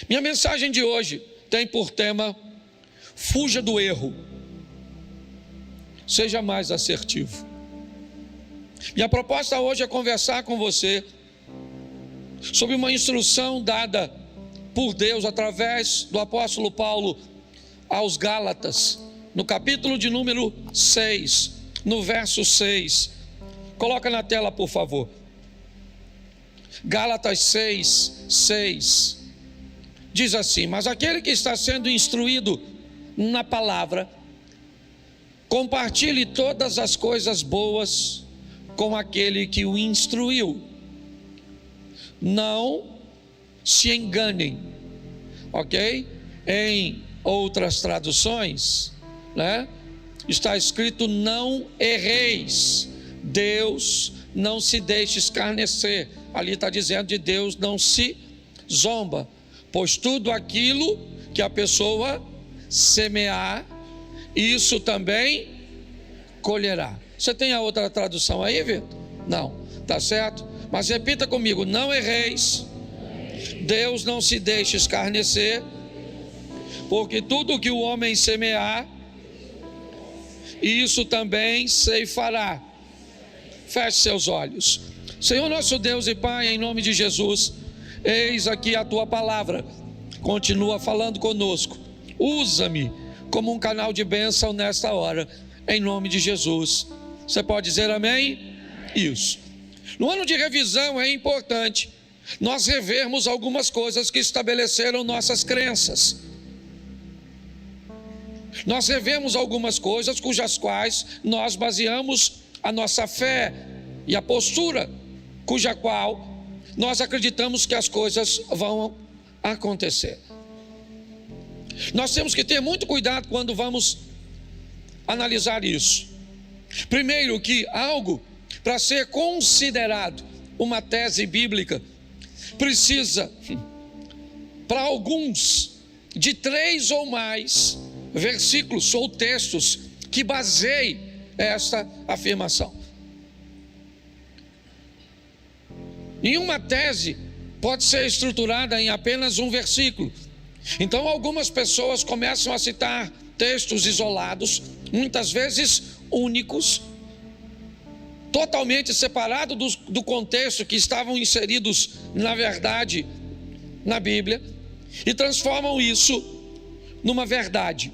Minha mensagem de hoje tem por tema: fuja do erro, seja mais assertivo. Minha proposta hoje é conversar com você sobre uma instrução dada por Deus através do apóstolo Paulo aos Gálatas, no capítulo de número 6, no verso 6. Coloca na tela, por favor. Gálatas 6, 6. Diz assim: mas aquele que está sendo instruído na palavra, compartilhe todas as coisas boas com aquele que o instruiu. Não se enganem, ok? Em outras traduções, está escrito: não erreis. Deus não se deixe escarnecer. Ali está dizendo de Deus não se zomba, pois tudo aquilo que a pessoa semear, isso também colherá. Você tem a outra tradução aí, Vitor? Não, tá certo? Mas repita comigo: não erreis, Deus não se deixe escarnecer, porque tudo que o homem semear, isso também ceifará. Feche seus olhos. Senhor nosso Deus e Pai, em nome de Jesus, eis aqui a tua palavra, continua falando conosco. Usa-me como um canal de bênção nesta hora, em nome de Jesus. Você pode dizer amém? Isso. No ano de revisão é importante nós revermos algumas coisas que estabeleceram nossas crenças. Nós revemos algumas coisas cujas quais nós baseamos a nossa fé e a postura cuja qual nós acreditamos que as coisas vão acontecer. Nós temos que ter muito cuidado quando vamos analisar isso. Primeiro, que algo, para ser considerado uma tese bíblica, precisa, para alguns, de 3 ou mais versículos ou textos que baseiem esta afirmação. Nenhuma tese pode ser estruturada em apenas um versículo. Então algumas pessoas começam a citar textos isolados, muitas vezes únicos, totalmente separados do contexto que estavam inseridos na verdade na Bíblia, e transformam isso numa verdade.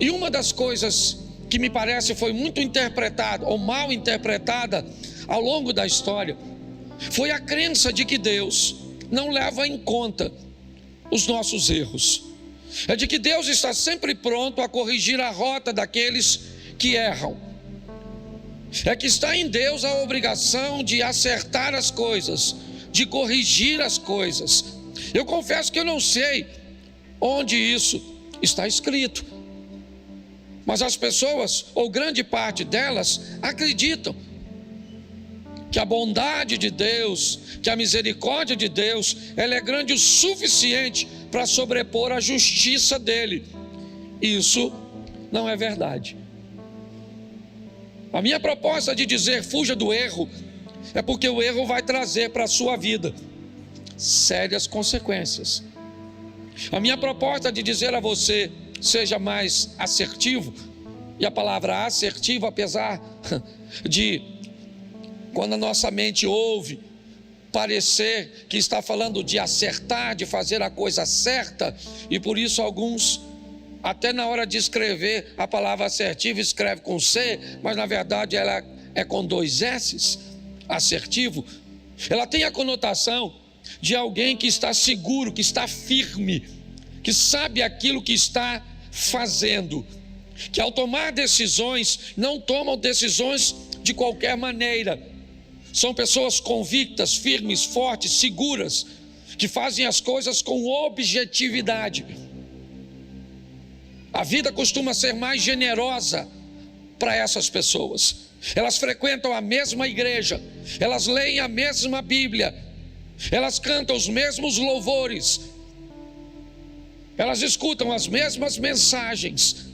E uma das coisas que me parece foi muito interpretada ou mal interpretada ao longo da história foi a crença de que Deus não leva em conta os nossos erros. É de que Deus está sempre pronto a corrigir a rota daqueles que erram. É que está em Deus a obrigação de acertar as coisas, de corrigir as coisas. Eu confesso que eu não sei onde isso está escrito, mas as pessoas, ou grande parte delas, acreditam que a bondade de Deus, que a misericórdia de Deus, ela é grande o suficiente para sobrepor a justiça dele. Isso não é verdade. A minha proposta de dizer fuja do erro é porque o erro vai trazer para a sua vida sérias consequências. A minha proposta de dizer a você: seja mais assertivo, e a palavra assertivo, apesar de, quando a nossa mente ouve, parecer que está falando de acertar, de fazer a coisa certa, e por isso alguns, até na hora de escrever a palavra assertivo, escreve com C, mas na verdade ela é com 2 S's, assertivo. Ela tem a conotação de alguém que está seguro, que está firme, que sabe aquilo que está fazendo, que ao tomar decisões, não tomam decisões de qualquer maneira. São pessoas convictas, firmes, fortes, seguras, que fazem as coisas com objetividade. A vida costuma ser mais generosa para essas pessoas. Elas frequentam a mesma igreja, elas leem a mesma Bíblia, elas cantam os mesmos louvores, elas escutam as mesmas mensagens.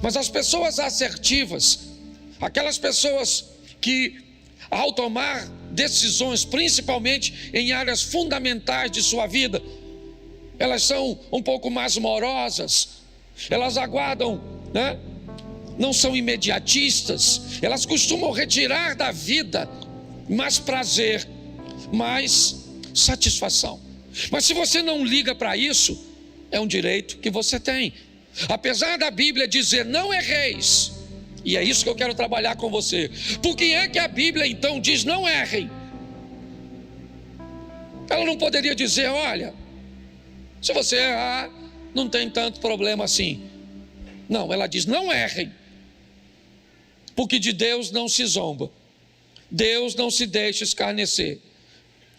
Mas as pessoas assertivas, aquelas pessoas que ao tomar decisões, principalmente em áreas fundamentais de sua vida. Elas são um pouco mais morosas, elas aguardam, né? Não são imediatistas, elas costumam retirar da vida mais prazer, mais satisfação. Mas se você não liga para isso, é um direito que você tem. Apesar da Bíblia dizer não erreis, e é isso que eu quero trabalhar com você. Por que é que a Bíblia então diz não errem? Ela não poderia dizer, olha, se você errar, não tem tanto problema assim. Não, ela diz não errem, porque de Deus não se zomba, Deus não se deixa escarnecer.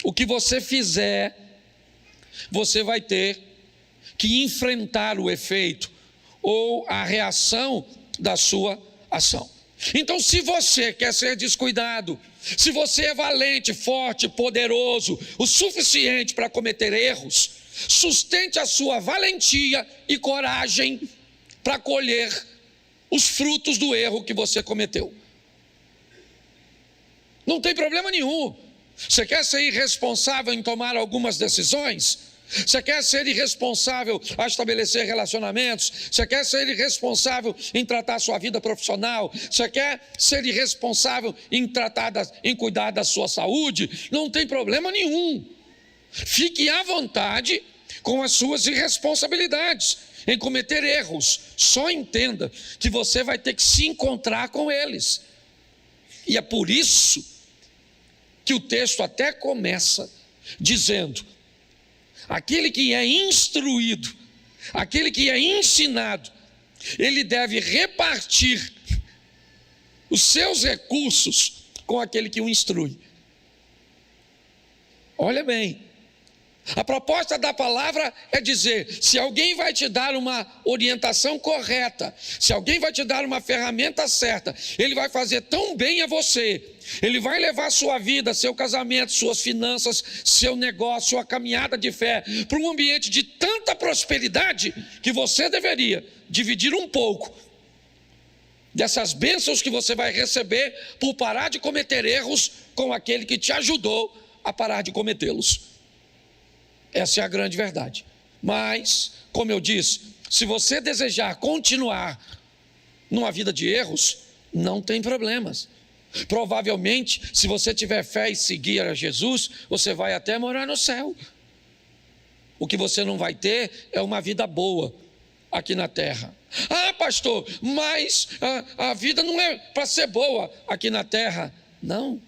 O que você fizer, você vai ter que enfrentar o efeito ou a reação da sua ação. Então, se você quer ser descuidado, se você é valente, forte, poderoso, o suficiente para cometer erros, sustente a sua valentia e coragem para colher os frutos do erro que você cometeu. Não tem problema nenhum. Você quer ser irresponsável em tomar algumas decisões? Você quer ser irresponsável a estabelecer relacionamentos? Você quer ser irresponsável em tratar a sua vida profissional? Você quer ser irresponsável em cuidar da sua saúde? Não tem problema nenhum. Fique à vontade com as suas irresponsabilidades em cometer erros. Só entenda que você vai ter que se encontrar com eles. E é por isso que o texto até começa dizendo: aquele que é instruído, aquele que é ensinado, ele deve repartir os seus recursos com aquele que o instrui. Olha bem, a proposta da palavra é dizer: se alguém vai te dar uma orientação correta, se alguém vai te dar uma ferramenta certa, ele vai fazer tão bem a você, ele vai levar sua vida, seu casamento, suas finanças, seu negócio, sua caminhada de fé para um ambiente de tanta prosperidade que você deveria dividir um pouco dessas bênçãos que você vai receber por parar de cometer erros com aquele que te ajudou a parar de cometê-los. Essa é a grande verdade. Mas, como eu disse, se você desejar continuar numa vida de erros, não tem problemas. Provavelmente, se você tiver fé e seguir a Jesus, você vai até morar no céu. O que você não vai ter é uma vida boa aqui na terra. Ah, pastor, mas a vida não é para ser boa aqui na terra. Não.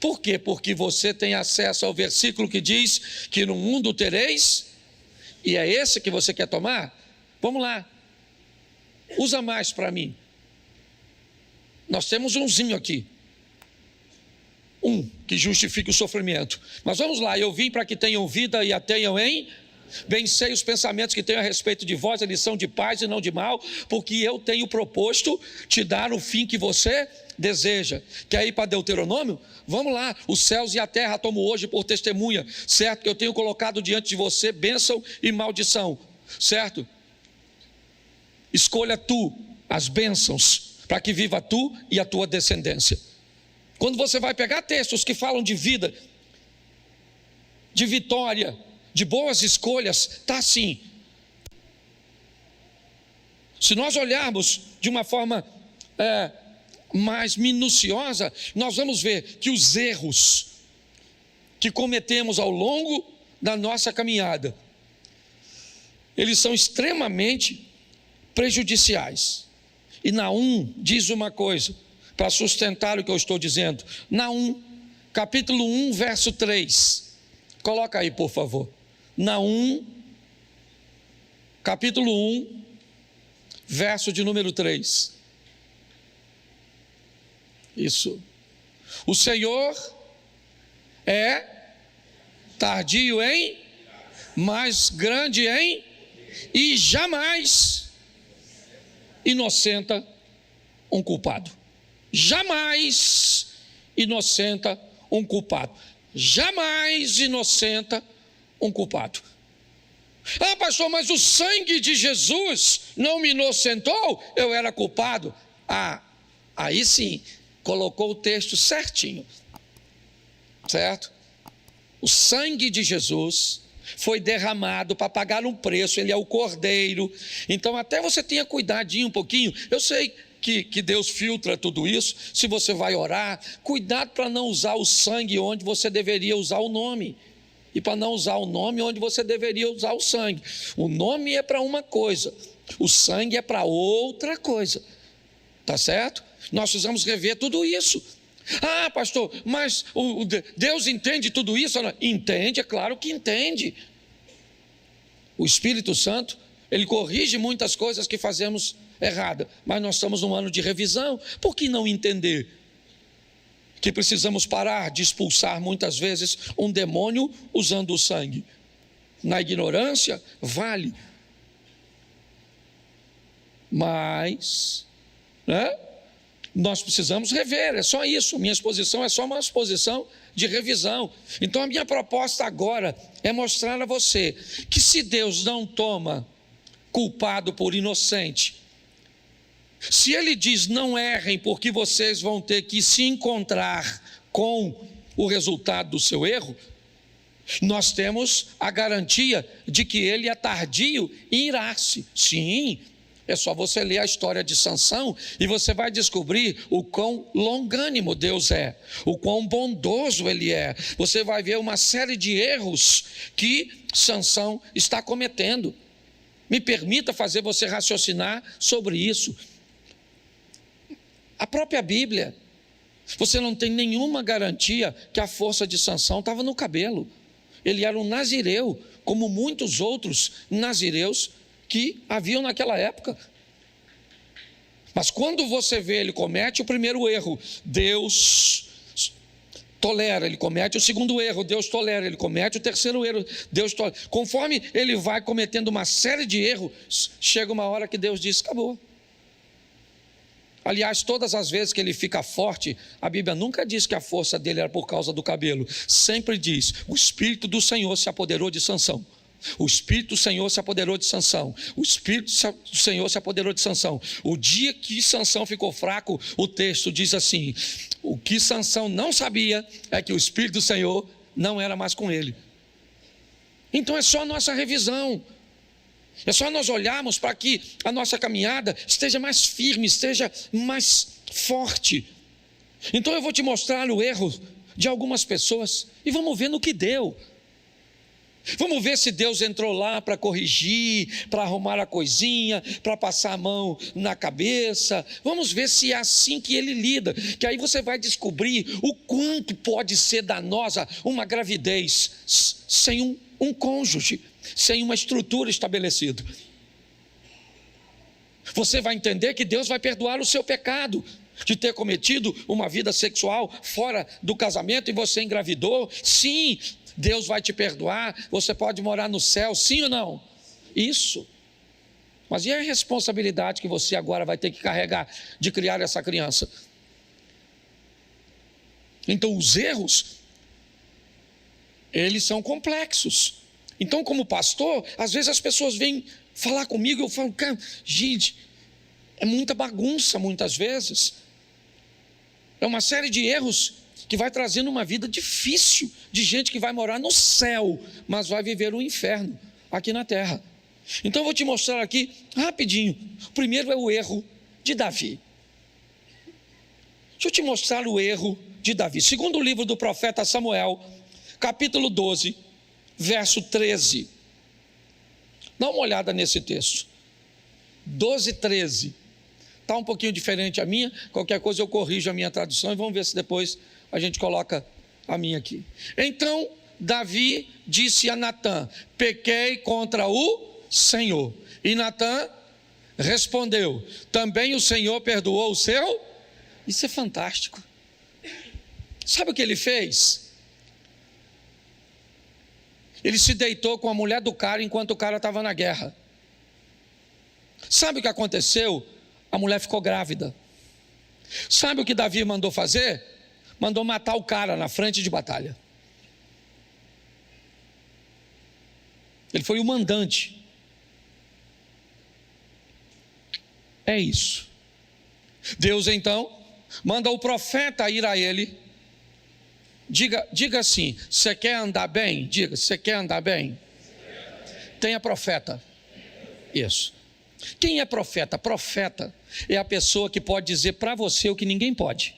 Por quê? Porque você tem acesso ao versículo que diz que no mundo tereis, e é esse que você quer tomar? Vamos lá, usa mais para mim. Nós temos umzinho aqui, que justifica o sofrimento. Mas vamos lá, eu vim para que tenham vida e a tenham em... Bem sei os pensamentos que tenho a respeito de vós, eles são de paz e não de mal, porque eu tenho proposto te dar o fim que você deseja. Quer ir para Deuteronômio? Vamos lá, os céus e a terra tomo hoje por testemunha, certo? Que eu tenho colocado diante de você bênção e maldição, certo? Escolha tu as bênçãos, para que viva tu e a tua descendência. Quando você vai pegar textos que falam de vida, de vitória, de boas escolhas, está assim. Se nós olharmos de uma forma mais minuciosa, nós vamos ver que os erros que cometemos ao longo da nossa caminhada, eles são extremamente prejudiciais. E Naum diz uma coisa, para sustentar o que eu estou dizendo. Naum, capítulo 1, verso 3. Coloca aí, por favor. Naum, capítulo 1, verso de número 3. Isso. O Senhor é tardio em, mas grande em, e jamais inocenta um culpado. Jamais inocenta um culpado. Jamais inocenta um culpado. Ah, pastor, mas o sangue de Jesus não me inocentou? Eu era culpado. Ah, aí sim, colocou o texto certinho. certo? O sangue de Jesus foi derramado para pagar um preço, ele é o Cordeiro. Então até você tenha cuidadinho um pouquinho. Eu sei que Deus filtra tudo isso. Se você vai orar, cuidado para não usar o sangue onde você deveria usar o nome, e para não usar o nome onde você deveria usar o sangue. O nome é para uma coisa, o sangue é para outra coisa, tá certo? Nós precisamos rever tudo isso. Ah, pastor, mas Deus entende tudo isso? Entende, é claro que entende. O Espírito Santo, ele corrige muitas coisas que fazemos errada, mas nós estamos num ano de revisão. Por que não entender que precisamos parar de expulsar muitas vezes um demônio usando o sangue? Na ignorância, vale. Mas, né? Nós precisamos rever, é só isso. Minha exposição é só uma exposição de revisão. Então a minha proposta agora é mostrar a você que se Deus não toma culpado por inocente, se Ele diz não errem porque vocês vão ter que se encontrar com o resultado do seu erro, nós temos a garantia de que Ele é tardio em irar-se. Sim, é só você ler a história de Sansão e você vai descobrir o quão longânimo Deus é, o quão bondoso Ele é. Você vai ver uma série de erros que Sansão está cometendo. Me permita fazer você raciocinar sobre isso. A própria Bíblia, você não tem nenhuma garantia que a força de Sansão estava no cabelo. Ele era um nazireu, como muitos outros nazireus que haviam naquela época. Mas quando você vê ele comete o primeiro erro, Deus tolera, ele comete o segundo erro, Deus tolera, ele comete o terceiro erro, Deus tolera. Conforme ele vai cometendo uma série de erros, chega uma hora que Deus diz, acabou. Aliás, todas as vezes que ele fica forte, a Bíblia nunca diz que a força dele era por causa do cabelo. Sempre diz, o Espírito do Senhor se apoderou de Sansão. O Espírito do Senhor se apoderou de Sansão. O Espírito do Senhor se apoderou de Sansão. O dia que Sansão ficou fraco, o texto diz assim, o que Sansão não sabia é que o Espírito do Senhor não era mais com ele. Então é só a nossa revisão. É só nós olharmos para que a nossa caminhada esteja mais firme, esteja mais forte. Então eu vou te mostrar o erro de algumas pessoas e vamos ver no que deu. Vamos ver se Deus entrou lá para corrigir, para arrumar a coisinha, para passar a mão na cabeça. Vamos ver se é assim que Ele lida, que aí você vai descobrir o quanto pode ser danosa uma gravidez sem um cônjuge, sem uma estrutura estabelecida. Você vai entender que Deus vai perdoar o seu pecado de ter cometido uma vida sexual fora do casamento e você engravidou. Sim, Deus vai te perdoar, você pode morar no céu, sim ou não? Isso. Mas e a responsabilidade que você agora vai ter que carregar de criar essa criança? Então os erros, eles são complexos. Então como pastor, às vezes as pessoas vêm falar comigo e eu falo, cara, gente, é muita bagunça muitas vezes. É uma série de erros que vai trazendo uma vida difícil, de gente que vai morar no céu, mas vai viver o inferno aqui na terra. Então eu vou te mostrar aqui, rapidinho, o primeiro é o erro de Davi. Deixa eu te mostrar o erro de Davi. Segundo o livro do profeta Samuel, capítulo 12, verso 13. Dá uma olhada nesse texto. 12, 13. Está um pouquinho diferente a minha, qualquer coisa eu corrijo a minha tradução e vamos ver se depois a gente coloca a minha aqui. Então Davi disse a Natã, pequei contra o Senhor. E Natã respondeu, também o Senhor perdoou o seu? Isso é fantástico. Sabe o que ele fez? Ele se deitou com a mulher do cara enquanto o cara estava na guerra. Sabe o que aconteceu? A mulher ficou grávida. Sabe o que Davi mandou fazer? Mandou matar o cara na frente de batalha. Ele foi o mandante. É isso. Deus então manda o profeta ir a ele Diga assim: você quer andar bem? Diga, você quer andar bem? Tenha profeta. Isso. Quem é profeta? Profeta é a pessoa que pode dizer para você o que ninguém pode.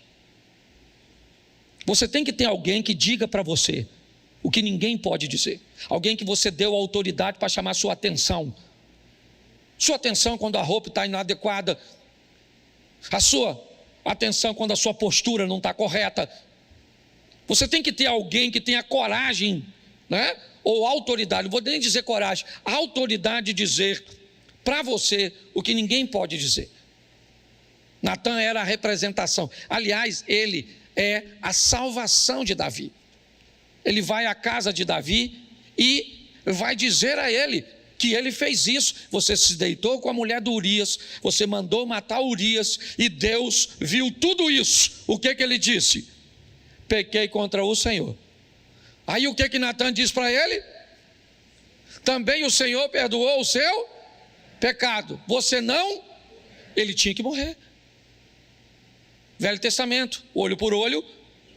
Você tem que ter alguém que diga para você o que ninguém pode dizer. Alguém que você deu autoridade para chamar sua atenção. Sua atenção quando a roupa está inadequada. A sua atenção quando a sua postura não está correta. Você tem que ter alguém que tenha coragem, né? Ou autoridade, não vou nem dizer coragem, a autoridade de dizer para você o que ninguém pode dizer. Natan era a representação. Aliás, ele é a salvação de Davi. Ele vai à casa de Davi e vai dizer a ele que ele fez isso. Você se deitou com a mulher do Urias, você mandou matar Urias, e Deus viu tudo isso. O que ele disse? Pequei contra o Senhor. Aí o que Natan diz para ele? Também o Senhor perdoou o seu pecado. Você não? Ele tinha que morrer. Velho Testamento, olho por olho,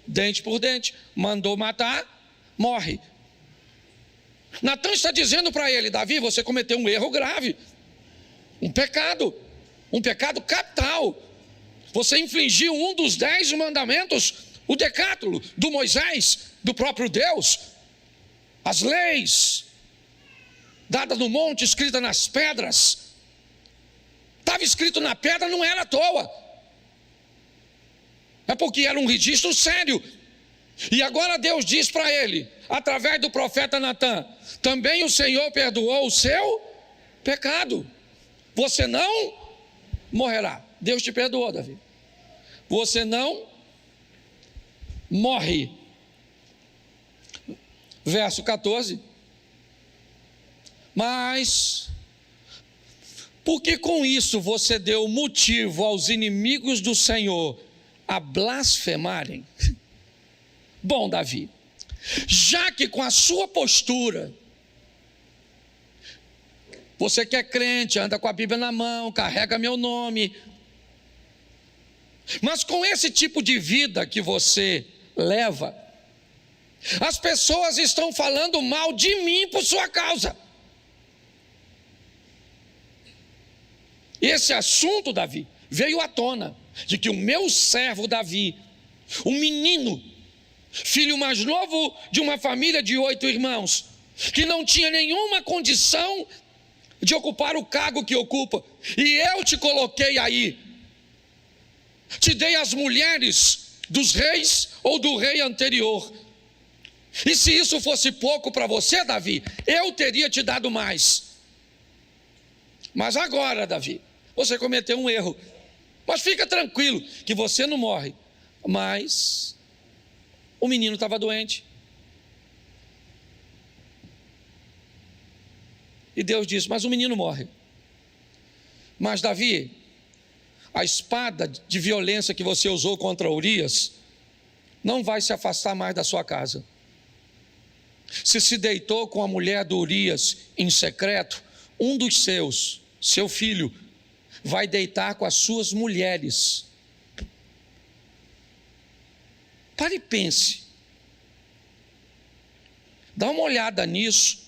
dente por dente. Mandou matar, morre. Natan está dizendo para ele: Davi, você cometeu um erro grave, um pecado capital. Você infringiu um dos 10 mandamentos, o decátulo do Moisés, do próprio Deus. As leis dadas no monte, escritas nas pedras. Estava escrito na pedra, não era à toa. É porque era um registro sério. E agora Deus diz para ele, através do profeta Natan: também o Senhor perdoou o seu pecado. Você não morrerá. Deus te perdoou, Davi. Você não morre. Verso 14. Mas, porque com isso você deu motivo aos inimigos do Senhor a blasfemarem? Bom, Davi, já que com a sua postura, você que é crente, anda com a Bíblia na mão, carrega meu nome, mas com esse tipo de vida que você leva, as pessoas estão falando mal de mim por sua causa. Esse assunto, Davi, veio à tona, de que o meu servo Davi, um menino, filho mais novo de uma família de 8 irmãos, que não tinha nenhuma condição de ocupar o cargo que ocupa, e eu te coloquei aí, te dei as mulheres dos reis ou do rei anterior, e se isso fosse pouco para você, Davi, eu teria te dado mais. Mas agora, Davi, você cometeu um erro, mas fica tranquilo que você não morre. Mas o menino estava doente, e Deus disse: mas o menino morre. Mas Davi, a espada de violência que você usou contra Urias não vai se afastar mais da sua casa. Se deitou com a mulher do Urias em secreto, um dos seus, seu filho, vai deitar com as suas mulheres. Pare e pense. Dá uma olhada nisso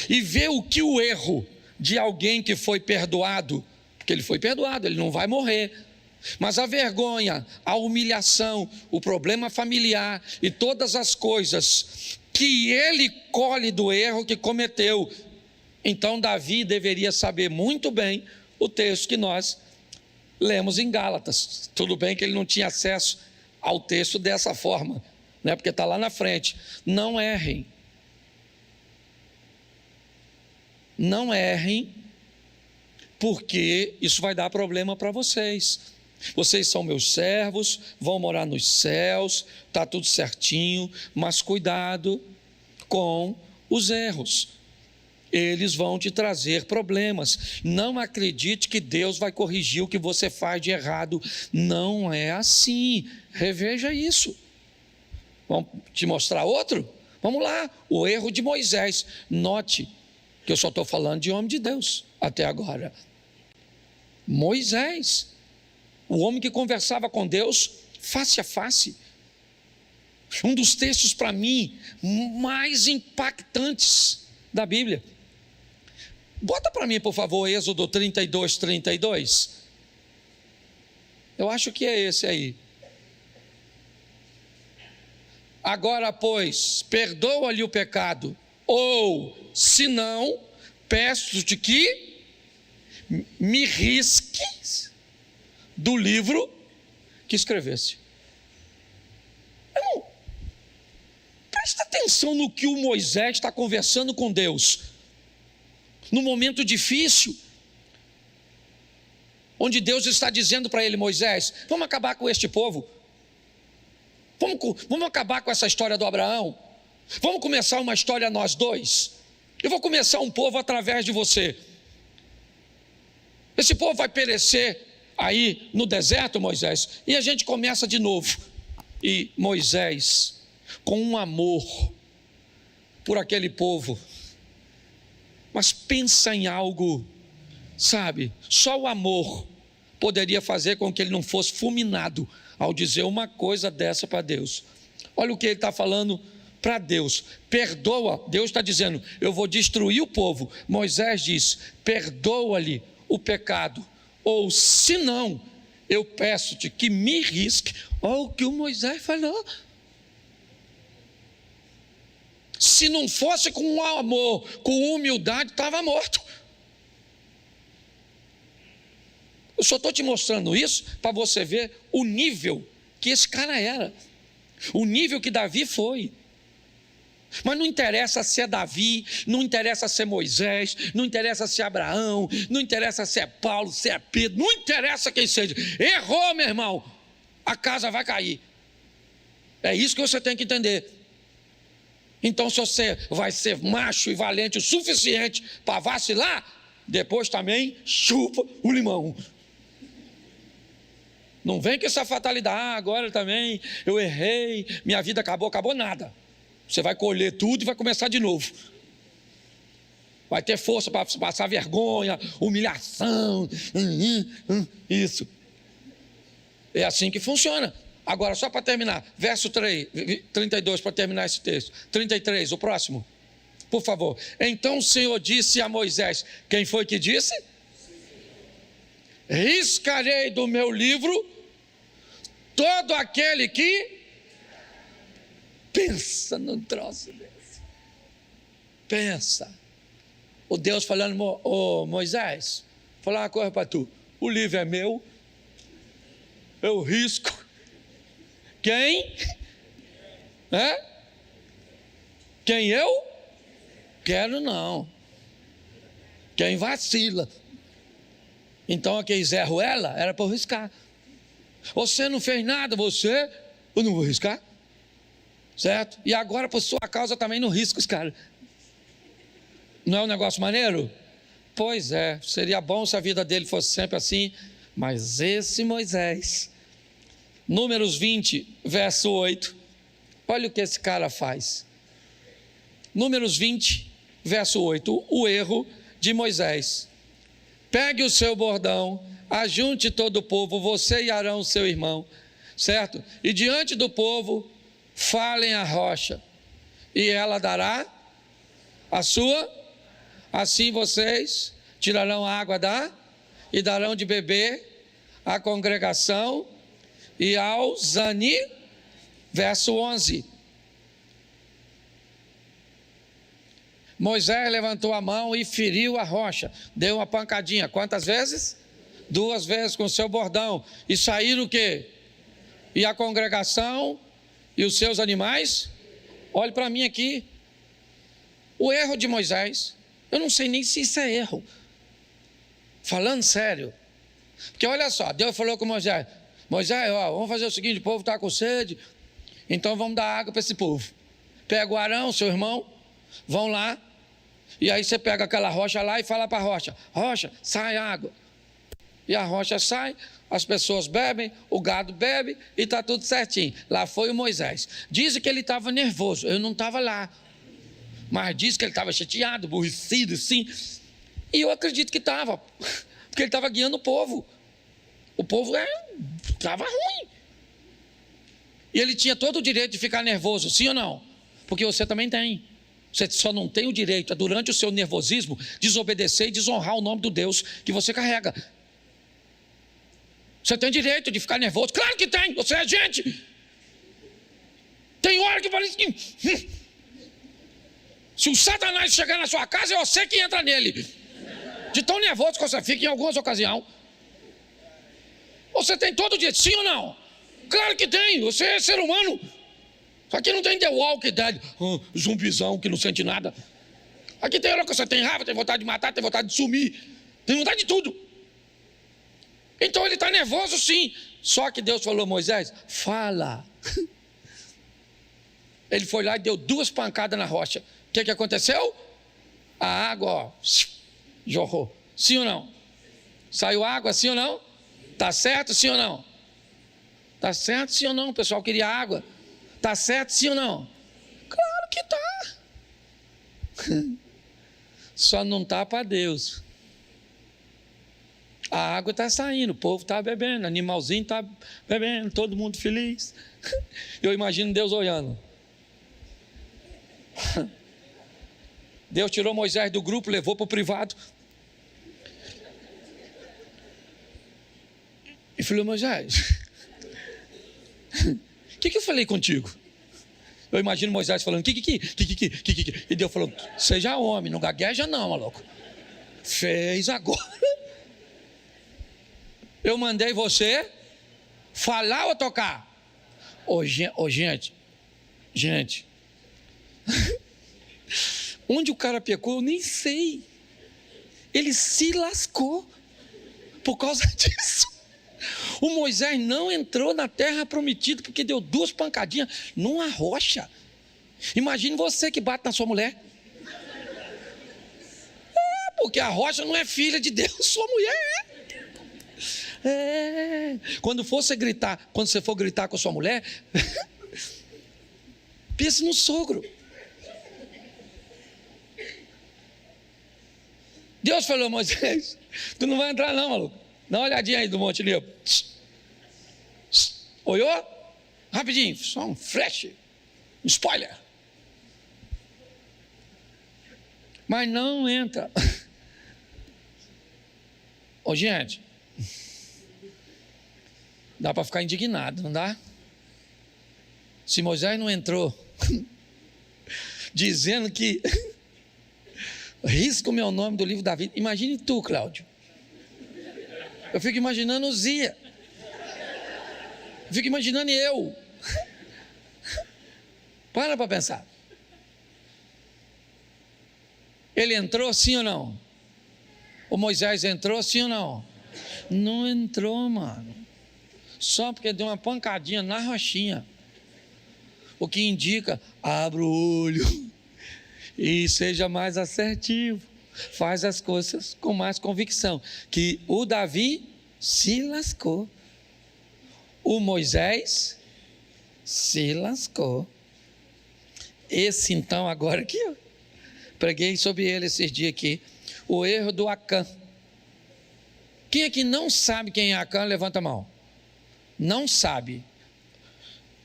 e vê o que o erro de alguém que foi perdoado, porque ele foi perdoado, ele não vai morrer, mas a vergonha, a humilhação, o problema familiar e todas as coisas que ele colhe do erro que cometeu. Então Davi deveria saber muito bem o texto que nós lemos em Gálatas. Tudo bem que ele não tinha acesso ao texto dessa forma, né? Porque está lá na frente. Não errem. Não errem, porque isso vai dar problema para vocês. Vocês são meus servos, vão morar nos céus, está tudo certinho, mas cuidado com os erros. Eles vão te trazer problemas. Não acredite que Deus vai corrigir o que você faz de errado. Não é assim. Reveja isso. Vamos te mostrar outro? Vamos lá. O erro de Moisés. Note que eu só estou falando de homem de Deus até agora. Moisés, o homem que conversava com Deus face a face. Um dos textos para mim mais impactantes da Bíblia. Bota para mim, por favor, Êxodo 32, 32. Eu acho que é esse aí. Agora, pois, perdoa-lhe o pecado, ou, se não, peço-te que me risques do livro que escrevesse. Irmão, presta atenção no que o Moisés está conversando com Deus. No momento difícil, onde Deus está dizendo para ele: Moisés, vamos acabar com este povo. Vamos acabar com essa história do Abraão. Vamos começar uma história nós dois. Eu vou começar um povo através de você. Esse povo vai perecer aí no deserto, Moisés, e a gente começa de novo. E Moisés, com um amor por aquele povo, mas pensa em algo, sabe, só o amor poderia fazer com que ele não fosse fulminado ao dizer uma coisa dessa para Deus. Olha o que ele está falando para Deus: perdoa. Deus está dizendo: eu vou destruir o povo. Moisés diz: perdoa-lhe o pecado, ou se não, eu peço-te que me risque. Olha o que o Moisés falou. Se não fosse com amor, com humildade, estava morto. Eu só estou te mostrando isso para você ver o nível que esse cara era, o nível que Davi foi. Mas não interessa se é Davi, não interessa se é Moisés, não interessa se é Abraão, não interessa se é Paulo, se é Pedro, não interessa quem seja. Errou, meu irmão, a casa vai cair. É isso que você tem que entender. Então, se você vai ser macho e valente o suficiente para vacilar, depois também chupa o limão. Não vem com essa fatalidade: agora também eu errei, minha vida acabou nada. Você vai colher tudo e vai começar de novo. Vai ter força para passar vergonha, humilhação, isso. É assim que funciona. Agora, só para terminar, verso 32, para terminar esse texto. 33, o próximo, por favor. Então o Senhor disse a Moisés: quem foi que disse? Riscarei do meu livro todo aquele que... Pensa num troço desse. Pensa. O Deus falando: Moisés, vou falar uma coisa para tu. O livro é meu, eu risco. Quem? Quem eu? Quero não. Quem vacila. Então aquele Zé Ruela era para eu riscar. Você não fez nada, eu não vou riscar. Certo? E agora, por sua causa, também não risco os caras. Não é um negócio maneiro? Pois é, seria bom se a vida dele fosse sempre assim. Mas esse Moisés, Números 20, verso 8, olha o que esse cara faz. Números 20, verso 8, o erro de Moisés. Pegue o seu bordão, ajunte todo o povo, você e Arão, seu irmão, certo? E diante do povo, falem a rocha, e ela dará a sua, assim vocês tirarão a água e darão de beber à congregação e aos verso 11. Moisés levantou a mão e feriu a rocha, deu uma pancadinha. Quantas vezes? 2 vezes com o seu bordão. E saíram o quê? E a congregação e os seus animais? Olhe para mim aqui. O erro de Moisés, eu não sei nem se isso é erro. Falando sério. Porque olha só, Deus falou com Moisés: Moisés, vamos fazer o seguinte, o povo está com sede, então vamos dar água para esse povo. Pega o Arão, seu irmão, vão lá, e aí você pega aquela rocha lá e fala para a rocha: rocha, sai água. E a rocha sai, as pessoas bebem, o gado bebe e está tudo certinho. Lá foi o Moisés. Dizem que ele estava nervoso, eu não estava lá, mas diz que ele estava chateado, aborrecido, sim. E eu acredito que estava, porque ele estava guiando o povo. O povo estava ruim. E ele tinha todo o direito de ficar nervoso, sim ou não? Porque você também tem. Você só não tem o direito, durante o seu nervosismo, desobedecer e desonrar o nome do Deus que você carrega. Você tem direito de ficar nervoso? Claro que tem, você é gente. Tem hora que parece que... Se o Satanás chegar na sua casa, é você que entra nele. De tão nervoso que você fica em algumas ocasiões. Você tem todo o direito, sim ou não? Claro que tem, você é ser humano. Só que não tem The Walking Dead, zumbizão que não sente nada. Aqui tem hora que você tem raiva, tem vontade de matar, tem vontade de sumir, tem vontade de tudo. Então ele está nervoso sim. Só que Deus falou: Moisés, fala. Ele foi lá e deu 2 pancadas na rocha. O que aconteceu? A água, ó, jorrou. Sim ou não? Saiu água, sim ou não? Está certo, sim ou não? Está certo, sim ou não? O pessoal queria água. Está certo, sim ou não? Claro que está. Só não está para Deus. A água está saindo, o povo está bebendo, animalzinho está bebendo, todo mundo feliz. Eu imagino Deus olhando. Deus tirou Moisés do grupo, levou para o privado. E falou: Moisés, o que eu falei contigo? Eu imagino Moisés falando: que. E Deus falou: seja homem, não gagueja não, maluco. Fez agora. Eu mandei você falar ou tocar? Gente. Onde o cara pecou, eu nem sei. Ele se lascou por causa disso. O Moisés não entrou na terra prometida porque deu 2 pancadinhas numa rocha. Imagine você que bate na sua mulher. Porque a rocha não é filha de Deus, sua mulher é. Quando você for gritar com a sua mulher, pense no sogro. Deus falou: Moisés, tu não vai entrar não, maluco. Dá uma olhadinha aí do Monte Nebo. Olhou? Rapidinho, só um flash, um spoiler. Mas não entra. Gente, dá para ficar indignado, não dá? Se Moisés não entrou dizendo que risca o meu nome do livro da vida, imagine tu, Cláudio. Eu fico imaginando o Zia. Eu fico imaginando eu. Para pensar. Ele entrou sim ou não? O Moisés entrou sim ou não? Não entrou, mano. Só porque deu uma pancadinha na rochinha. O que indica: abra o olho e seja mais assertivo. Faz as coisas com mais convicção. Que o Davi se lascou. O Moisés se lascou. Esse então agora aqui, ó, preguei sobre ele esses dias aqui. O erro do Acã. Quem é que não sabe quem é Acã? Levanta a mão. Não sabe.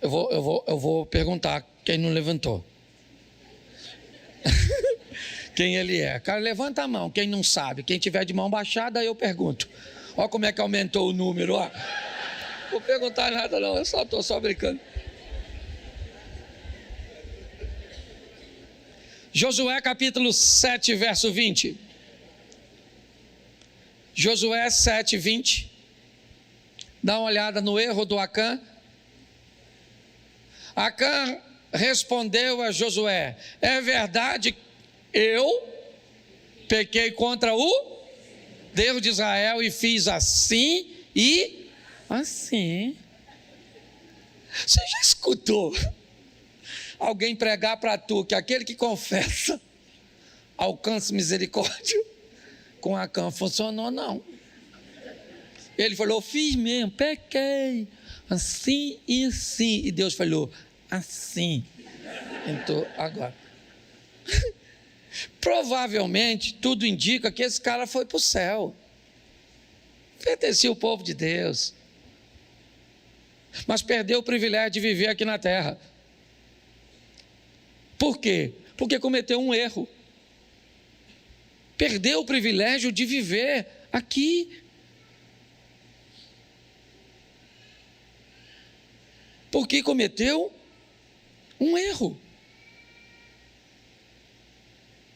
Eu vou perguntar quem não levantou. Quem ele é? Cara, levanta a mão, quem não sabe. Quem tiver de mão baixada, eu pergunto. Olha como é que aumentou o número, ó. Não vou perguntar nada não, eu estou só brincando. Josué capítulo 7, verso 20. Josué 7, 20. Dá uma olhada no erro do Acã. Acã respondeu a Josué: é verdade, eu pequei contra o Deus de Israel e fiz assim e assim. Você já escutou alguém pregar para tu que aquele que confessa alcança misericórdia? Com Acã funcionou não. Ele falou: fiz mesmo, pequei assim e assim. E Deus falou: assim. Então agora provavelmente tudo indica que esse cara foi para o céu, pertencia ao povo de Deus. mas perdeu o privilégio de viver aqui na terra. Por quê? Porque cometeu um erro. Perdeu o privilégio de viver aqui. Porque cometeu um erro.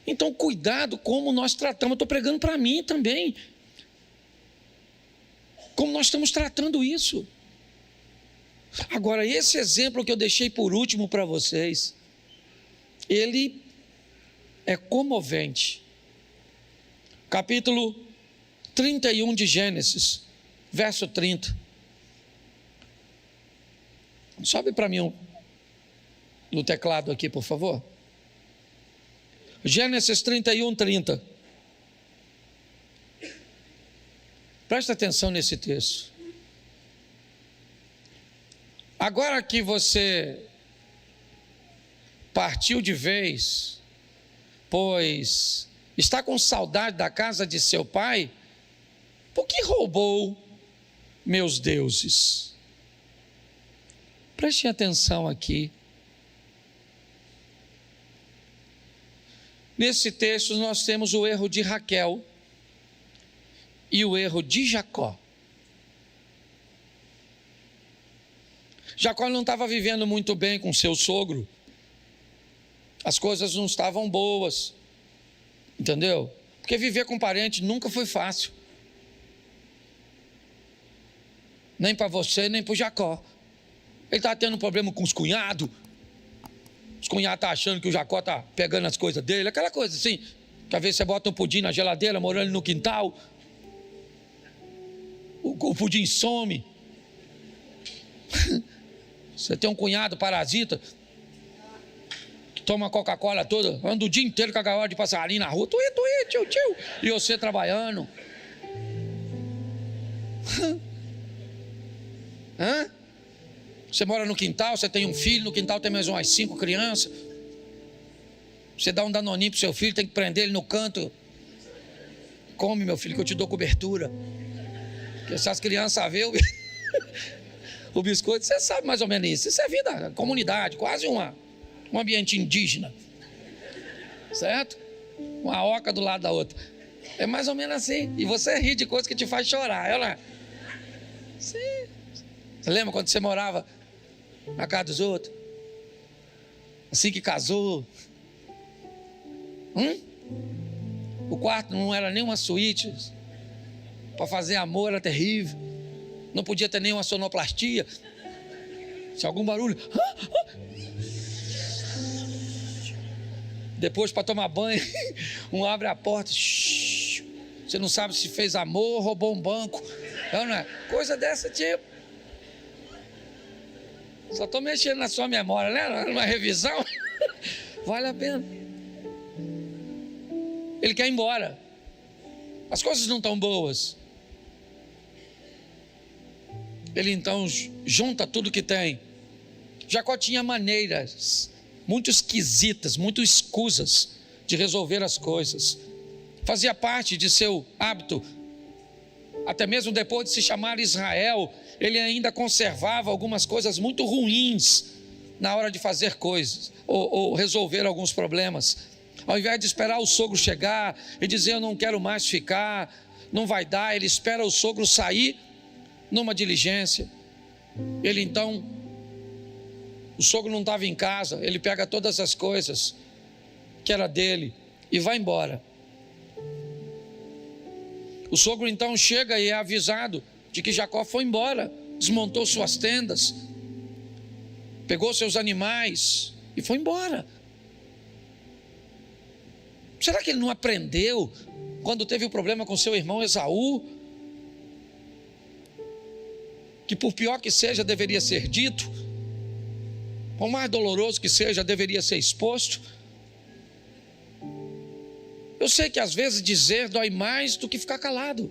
Então, cuidado como nós tratamos. Eu estou pregando para mim também. Como nós estamos tratando isso. Agora, esse exemplo que eu deixei por último para vocês, ele é comovente. Capítulo 31 de Gênesis, verso 30. Sobe para mim no teclado aqui, por favor. Gênesis 31, 30. Presta atenção nesse texto. Agora que você partiu de vez, pois está com saudade da casa de seu pai, por que roubou meus deuses? Preste atenção aqui. Nesse texto nós temos o erro de Raquel e o erro de Jacó. Jacó não estava vivendo muito bem com seu sogro. As coisas não estavam boas. Entendeu? Porque viver com parente nunca foi fácil. Nem para você, nem para o Jacó. Ele está tendo um problema com os cunhados. Os cunhados estão achando que o Jacó está pegando as coisas dele. Aquela coisa assim, que às vezes você bota um pudim na geladeira, morando no quintal. O pudim some. Você tem um cunhado parasita, que toma Coca-Cola toda, anda o dia inteiro com a gaiola de passarinho na rua. Tuí, tio. E você trabalhando. Hã? Você mora no quintal, você tem um filho, no quintal tem mais umas 5 crianças. Você dá um danoninho pro seu filho, tem que prender ele no canto. Come, meu filho, que eu te dou cobertura. Porque se as crianças verem o biscoito, você sabe mais ou menos isso. Isso é vida, comunidade, quase um ambiente indígena. Certo? Uma oca do lado da outra. É mais ou menos assim. E você ri de coisas que te faz chorar. Ela... Sim. Você lembra quando você morava na casa dos outros? Assim que casou. O quarto não era nem uma suíte. Para fazer amor era terrível. Não podia ter nenhuma sonoplastia. Se algum barulho. Depois, para tomar banho, um abre a porta. Você não sabe se fez amor ou roubou um banco. Não é? Coisa dessa tipo. Só estou mexendo na sua memória, né? Numa revisão. Vale a pena. Ele quer ir embora. As coisas não estão boas. Ele então junta tudo que tem. Jacó tinha maneiras muito esquisitas, muito escusas de resolver as coisas. Fazia parte de seu hábito. Até mesmo depois de se chamar Israel, ele ainda conservava algumas coisas muito ruins na hora de fazer coisas ou resolver alguns problemas. Ao invés de esperar o sogro chegar e dizer eu não quero mais ficar, não vai dar, ele espera o sogro sair numa diligência. Ele então, o sogro não estava em casa, ele pega todas as coisas que era dele e vai embora. O sogro então chega e é avisado de que Jacó foi embora, desmontou suas tendas, pegou seus animais e foi embora. Será que ele não aprendeu quando teve o problema com seu irmão Esaú? Que por pior que seja, deveria ser dito, por mais doloroso que seja, deveria ser exposto. Eu sei que às vezes dizer dói mais do que ficar calado.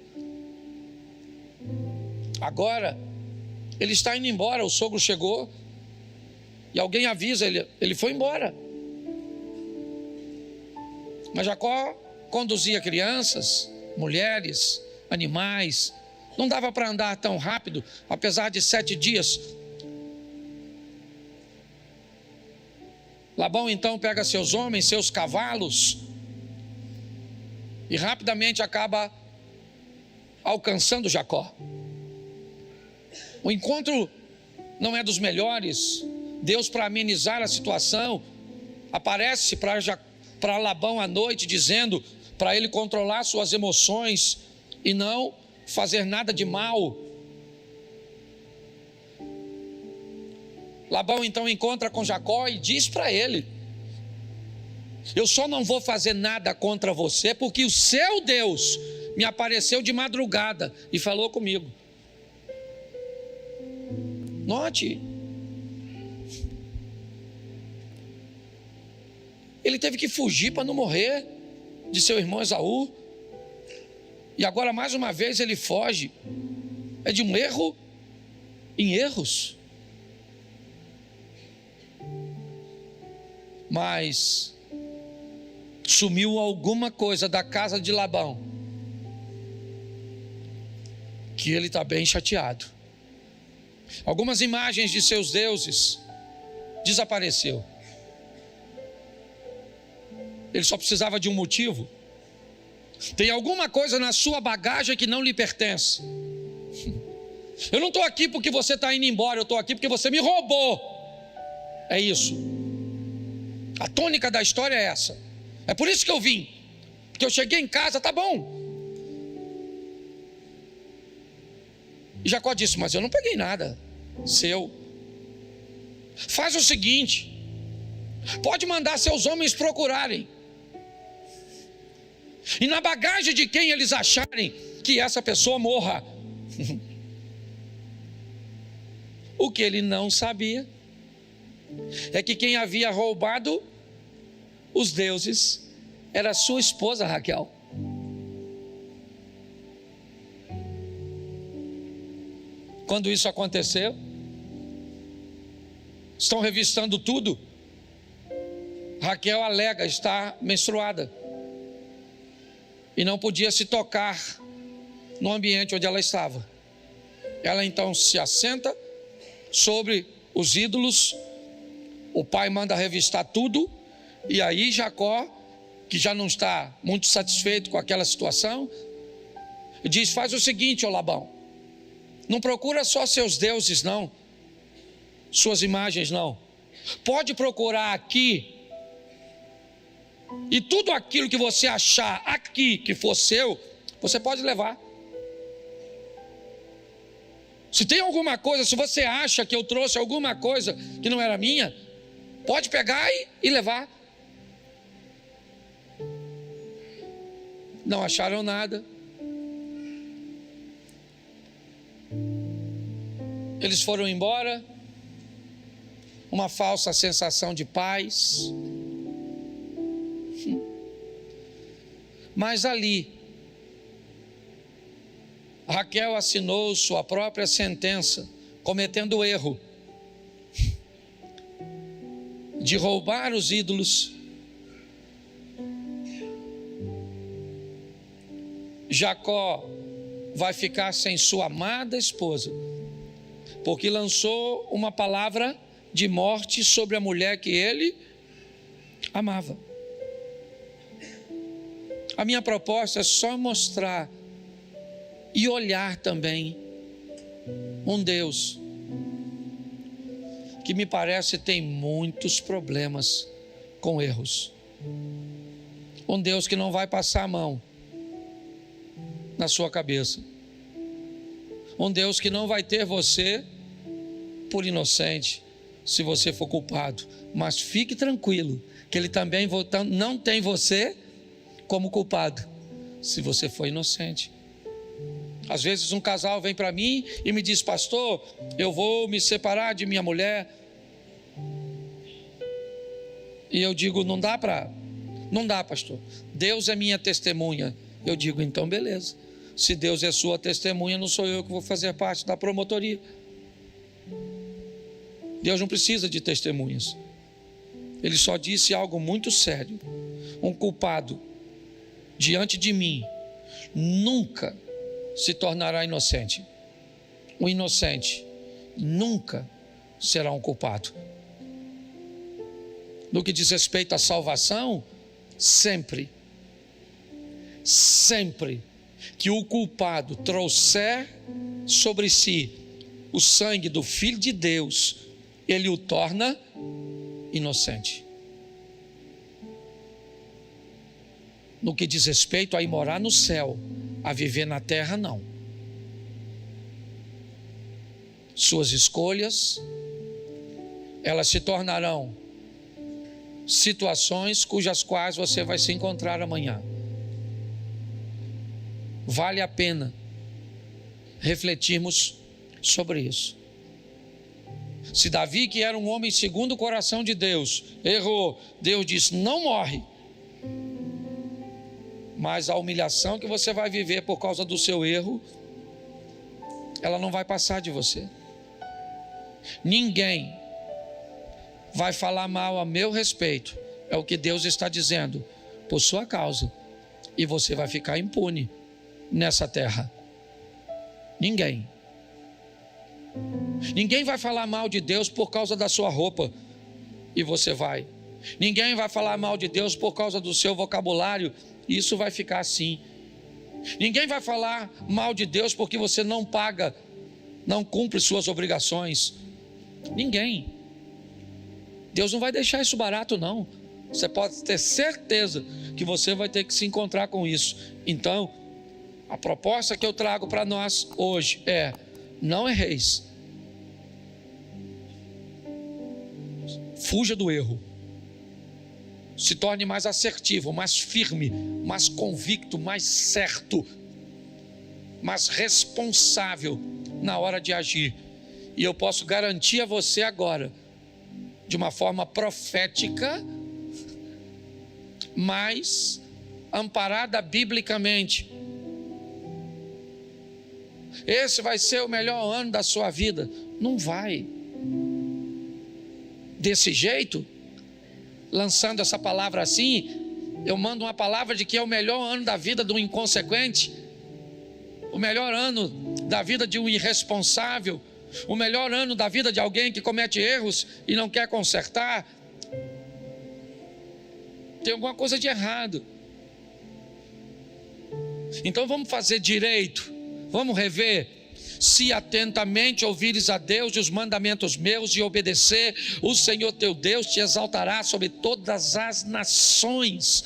Agora, ele está indo embora, o sogro chegou, e alguém avisa, ele foi embora. Mas Jacó conduzia crianças, mulheres, animais. Não dava para andar tão rápido, apesar de 7 dias Labão então pega seus homens, seus cavalos, e rapidamente acaba alcançando Jacó. O encontro não é dos melhores. Deus, para amenizar a situação, aparece para Labão à noite, dizendo para ele controlar suas emoções e não fazer nada de mal. Labão então encontra com Jacó e diz para ele: eu só não vou fazer nada contra você porque o seu Deus me apareceu de madrugada e falou comigo. Note, ele teve que fugir para não morrer de seu irmão Esaú, e agora mais uma vez ele foge. É de um erro em erros. Mas sumiu alguma coisa da casa de Labão que ele está bem chateado. Algumas imagens de seus deuses desapareceu. Ele só precisava de um motivo. Tem alguma coisa na sua bagagem que não lhe pertence. Eu não estou aqui porque você está indo embora, eu estou aqui porque você me roubou. É isso. A tônica da história é essa. É por isso que eu vim. Porque eu cheguei em casa, tá bom. E Jacó disse: mas eu não peguei nada seu. Faz o seguinte: pode mandar seus homens procurarem, e na bagagem de quem eles acharem, que essa pessoa morra. O que ele não sabia é que quem havia roubado os deuses era sua esposa Raquel. Quando isso aconteceu, estão revistando tudo. Raquel alega estar menstruada e não podia se tocar no ambiente onde ela estava. Ela então se assenta sobre os ídolos. O pai manda revistar tudo, e aí Jacó, que já não está muito satisfeito com aquela situação, diz: faz o seguinte, ô Labão, não procura só seus deuses não, suas imagens não, pode procurar aqui, e tudo aquilo que você achar aqui que for seu, você pode levar. Se tem alguma coisa, se você acha que eu trouxe alguma coisa que não era minha, pode pegar e levar. Não acharam nada. Eles foram embora, uma falsa sensação de paz. Mas ali, Raquel assinou sua própria sentença, cometendo o erro de roubar os ídolos. Jacó vai ficar sem sua amada esposa, porque lançou uma palavra de morte sobre a mulher que ele amava. A minha proposta é só mostrar e olhar também um Deus que me parece tem muitos problemas com erros. Um Deus que não vai passar a mão na sua cabeça. Um Deus que não vai ter você por inocente se você for culpado. Mas fique tranquilo que Ele também não tem você como culpado se você for inocente. Às vezes um casal vem para mim e me diz: pastor, eu vou me separar de minha mulher. E eu digo: não dá, pastor. Deus é minha testemunha. Eu digo: então beleza. Se Deus é sua testemunha, não sou eu que vou fazer parte da promotoria. Deus não precisa de testemunhas. Ele só disse algo muito sério: um culpado diante de mim nunca se tornará inocente. O inocente nunca será um culpado. no que diz respeito à salvação, sempre que o culpado trouxer sobre si o sangue do Filho de Deus, ele o torna inocente. No que diz respeito a ir morar no céu, a viver na terra, não. Suas escolhas, elas se tornarão situações cujas quais você vai se encontrar amanhã. Vale a pena refletirmos sobre isso. Se Davi, que era um homem segundo o coração de Deus, errou, Deus disse: não morre. Mas a humilhação que você vai viver por causa do seu erro, ela não vai passar de você. Ninguém vai falar mal a meu respeito, é o que Deus está dizendo, por sua causa, e você vai ficar impune nessa terra. Ninguém vai falar mal de Deus por causa da sua roupa, e você vai. Ninguém vai falar mal de Deus por causa do seu vocabulário, e isso vai ficar assim. Ninguém vai falar mal de Deus porque você não paga, não cumpre suas obrigações. Ninguém. Deus não vai deixar isso barato, não. Você pode ter certeza que você vai ter que se encontrar com isso. Então, a proposta que eu trago para nós hoje é: não erreis. Fuja do erro. Se torne mais assertivo, mais firme, mais convicto, mais certo, mais responsável na hora de agir. E eu posso garantir a você agora, de uma forma profética, mas amparada biblicamente, esse vai ser o melhor ano da sua vida. Não vai. Desse jeito, lançando essa palavra assim, eu mando uma palavra de que é o melhor ano da vida do inconsequente, o melhor ano da vida de um irresponsável, o melhor ano da vida de alguém que comete erros e não quer consertar. Tem alguma coisa de errado. Então vamos fazer direito, vamos rever. Se atentamente ouvires a Deus e os mandamentos meus e obedecer, o Senhor teu Deus te exaltará sobre todas as nações.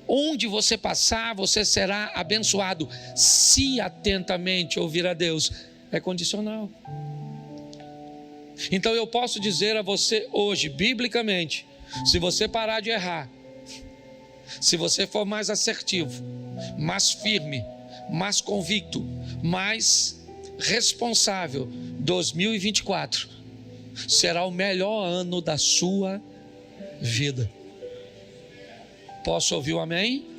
Onde você passar, você será abençoado. Se atentamente ouvir a Deus, é condicional. Então eu posso dizer a você hoje, biblicamente, se você parar de errar, se você for mais assertivo, mais firme, mais convicto, mais responsável, 2024 será o melhor ano da sua vida. Posso ouvir um amém?